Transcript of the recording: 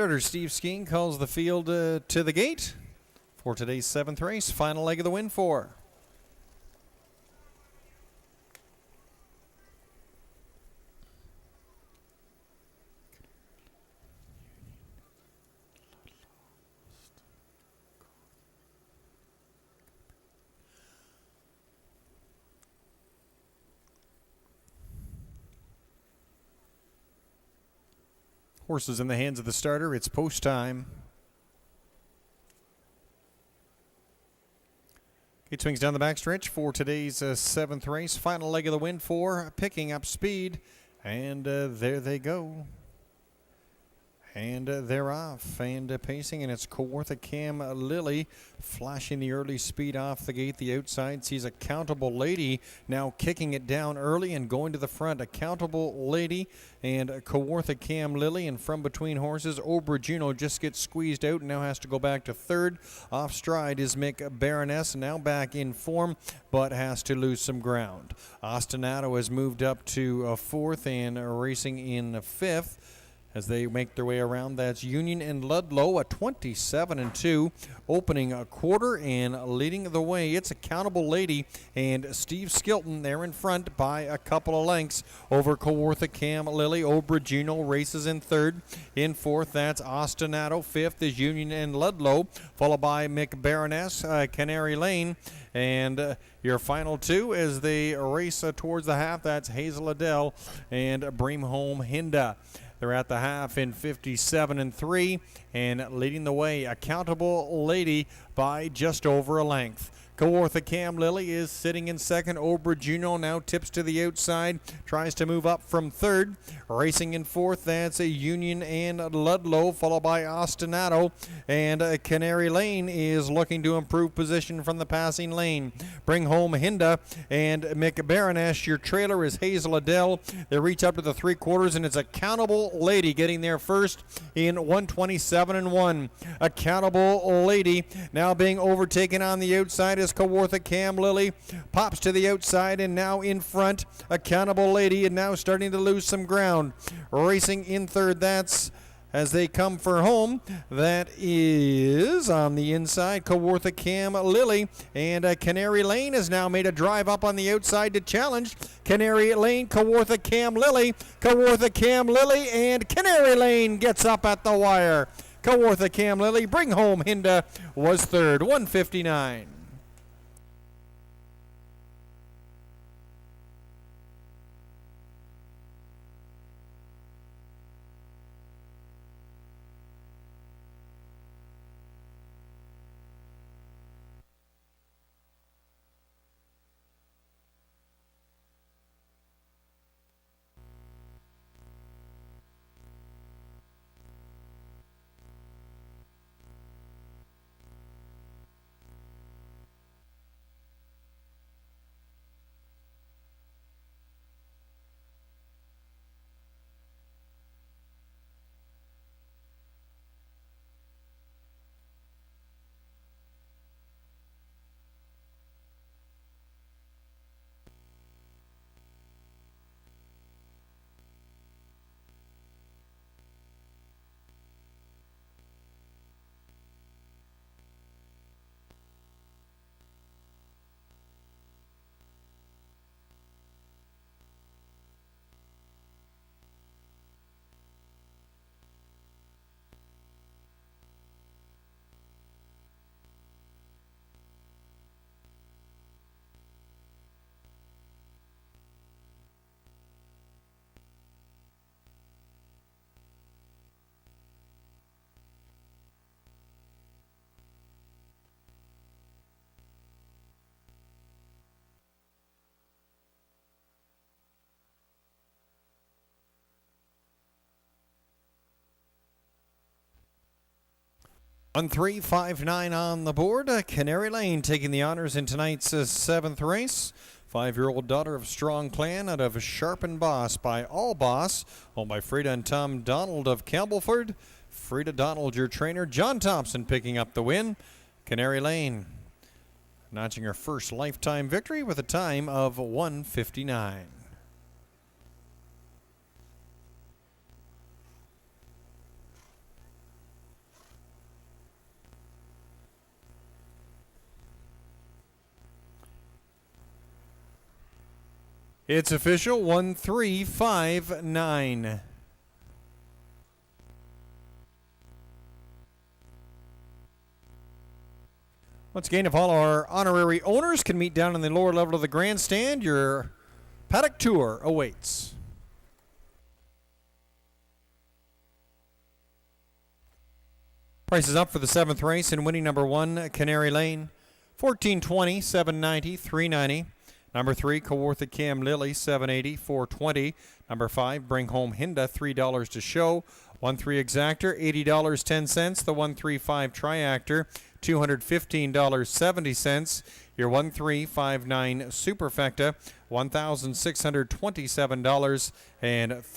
Starter Steve Skeen calls the field to the gate for today's 7th race. Final leg of the win for. Horses in the hands of the starter. It's post time. It swings down the backstretch for today's 7th race. Final leg of the win for picking up speed. And there they go. And they're off and pacing, and it's Kawartha Cam Lily flashing the early speed off the gate. The outside sees a Countable Lady now kicking it down early and going to the front. A Countable Lady and Kawartha Cam Lily, and from between horses, Aubergino just gets squeezed out and now has to go back to third. Off stride is Mick Baroness, now back in form, but has to lose some ground. Ostinato has moved up to fourth and racing in fifth. As they make their way around, that's Union and Ludlow, a 27-2, opening a quarter and leading the way. It's a Countable Lady and Steve Skilton there in front by a couple of lengths over Kawartha Cam Lily. Aubergino races in third. In fourth, that's Ostinato. Fifth is Union and Ludlow, followed by Mick Baroness, Canary Lane. And your final two as they race towards the half, that's Hazel Adele and Breamholm Hinda. They're at the half in 57-3 and leading the way, a Countable Lady by just over a length. Kawartha Cam Lily is sitting in second. Aubergino now tips to the outside, tries to move up from third. Racing in fourth, that's a Union and Ludlow, followed by Ostinato. And Canary Lane is looking to improve position from the passing lane. Bring home Hinda and Mick Baroness. Your trailer is Hazel Adele. They reach up to the three-quarters, and it's a Countable Lady getting there first in 127-1. A Countable Lady now being overtaken on the outside is Kawartha Cam Lily, pops to the outside and now in front. A Countable Lady and now starting to lose some ground. Racing in third, that's as they come for home. That is on the inside, Kawartha Cam Lily, and Canary Lane has now made a drive up on the outside to challenge. Canary Lane, Kawartha Cam Lily, Kawartha Cam Lily, and Canary Lane gets up at the wire. Kawartha Cam Lily, Bring Home Hinda was third, 159. On 3-5-9 on the board, Canary Lane taking the honors in tonight's 7th race. 5-year-old daughter of Strong Clan out of Sharpen Boss by All Boss, owned by Frida and Tom Donald of Campbellford. Frida Donald, your trainer. John Thompson picking up the win. Canary Lane notching her first lifetime victory with a time of 1:59. It's official, 1359. Once again, if all our honorary owners can meet down in the lower level of the grandstand, your paddock tour awaits. Prices up for the 7th race in winning number 1, Canary Lane, $14.20, $7.90, $3.90. Number 3, Kawartha Cam Lily, $7.80, $4.20. Number 5, Bring Home Hinda, $3 to show. 1-3 Exactor, $80.10. The 1-3-5 Triactor, $215.70. Your 1-3-5-9 Superfecta, $1,627.03.